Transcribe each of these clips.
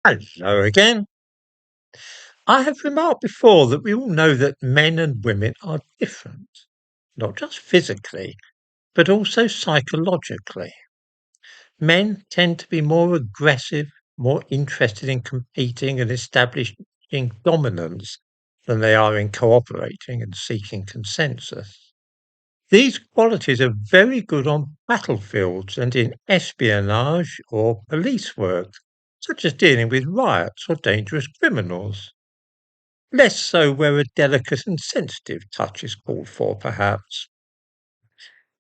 Hello again. I have remarked before that we all know that men and women are different, not just physically, but also psychologically. Men tend to be more aggressive, more interested in competing and establishing dominance than they are in cooperating and seeking consensus. These qualities are very good on battlefields and in espionage or police work, such as dealing with riots or dangerous criminals. Less so where a delicate and sensitive touch is called for, perhaps.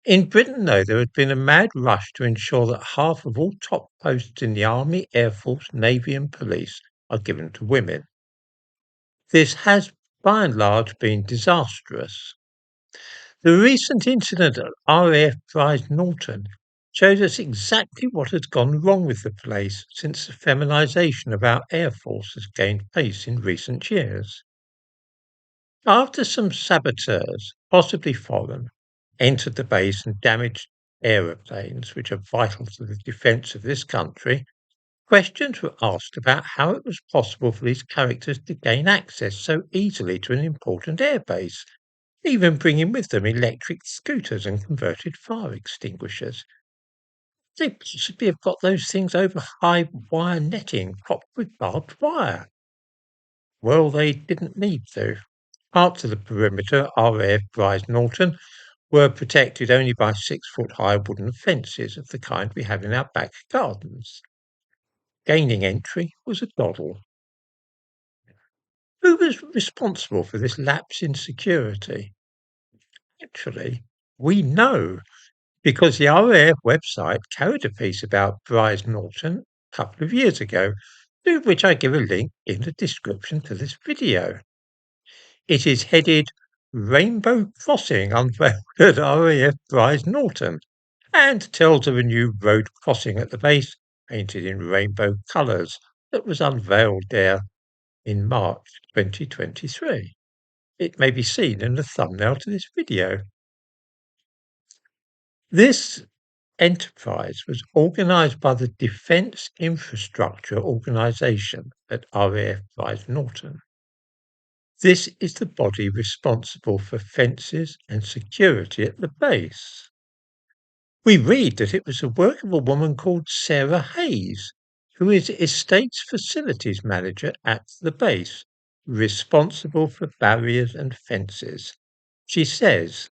In Britain, though, there had been a mad rush to ensure that half of all top posts in the Army, Air Force, Navy, and Police are given to women. This has, by and large, been disastrous. The recent incident at RAF Brize Norton shows us exactly what has gone wrong with the place since the feminisation of our Air Force has gained pace in recent years. After some saboteurs, possibly foreign, entered the base and damaged aeroplanes, which are vital to the defence of this country, questions were asked about how it was possible for these characters to gain access so easily to an important airbase, even bringing with them electric scooters and converted fire extinguishers. They possibly have got those things over high wire netting topped with barbed wire. Well, they didn't need to. Parts of the perimeter, RAF Brize Norton, were protected only by 6-foot high wooden fences of the kind we have in our back gardens. Gaining entry was a doddle. Who was responsible for this lapse in security? Actually, we know, because the RAF website carried a piece about Brize Norton a couple of years ago, to which I give a link in the description to this video. It is headed Rainbow Crossing unveiled at RAF Brize Norton and tells of a new road crossing at the base painted in rainbow colours that was unveiled there in March 2023. It may be seen in the thumbnail to this video. This enterprise was organised by the Defence Infrastructure Organisation at RAF Brize Norton. This is the body responsible for fences and security at the base. We read that it was the work of a woman called Sarah Hayes, who is Estates Facilities Manager at the base, responsible for barriers and fences. She says,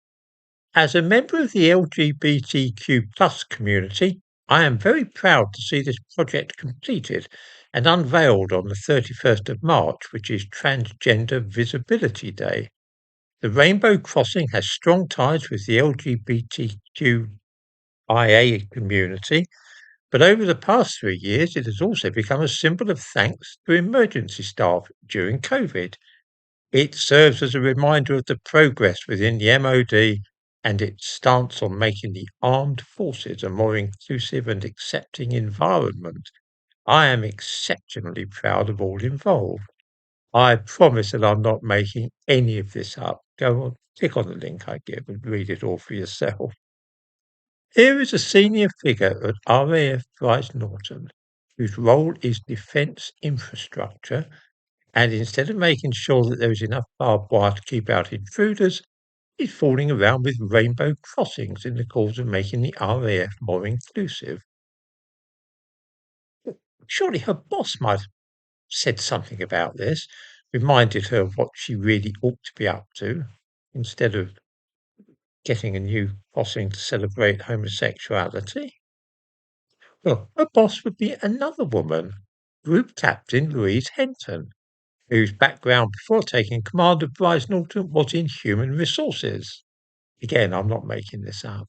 "As a member of the LGBTQ plus community, I am very proud to see this project completed and unveiled on the 31st of March, which is Transgender Visibility Day. The Rainbow Crossing has strong ties with the LGBTQIA community, but over the past 3 years it has also become a symbol of thanks to emergency staff during COVID. It serves as a reminder of the progress within the MOD and its stance on making the armed forces a more inclusive and accepting environment. I am exceptionally proud of all involved. I promise that I'm not making any of this up. Go on, click on the link I give and read it all for yourself." Here is a senior figure at RAF Brize Norton, whose role is defence infrastructure, and instead of making sure that there is enough barbed wire to keep out intruders, is fooling around with rainbow crossings in the cause of making the RAF more inclusive. Surely her boss might have said something about this, reminded her of what she really ought to be up to, instead of getting a new crossing to celebrate homosexuality. Well, her boss would be another woman, Group Captain Louise Henton, whose background before taking command of Brize Norton was in human resources. Again, I'm not making this up.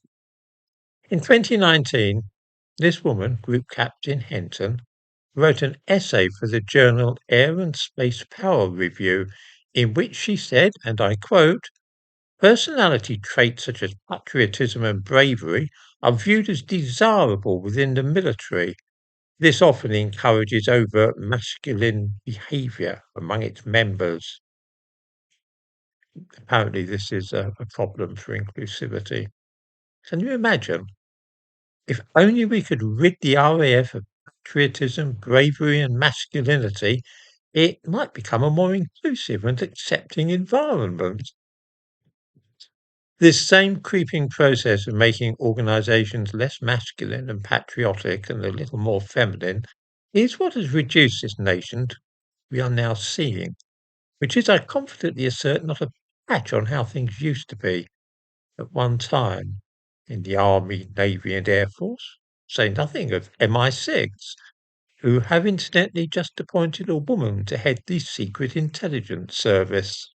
In 2019, this woman, Group Captain Henton, wrote an essay for the journal Air and Space Power Review, in which she said, and I quote, "Personality traits such as patriotism and bravery are viewed as desirable within the military. This often encourages overt masculine behaviour among its members." Apparently, this is a problem for inclusivity. Can you imagine? If only we could rid the RAF of patriotism, bravery, and masculinity, it might become a more inclusive and accepting environment. This same creeping process of making organisations less masculine and patriotic and a little more feminine is what has reduced this nation to what we are now seeing, which is, I confidently assert, not a patch on how things used to be at one time in the Army, Navy, and Air Force, say nothing of MI6, who have incidentally just appointed a woman to head the Secret Intelligence Service.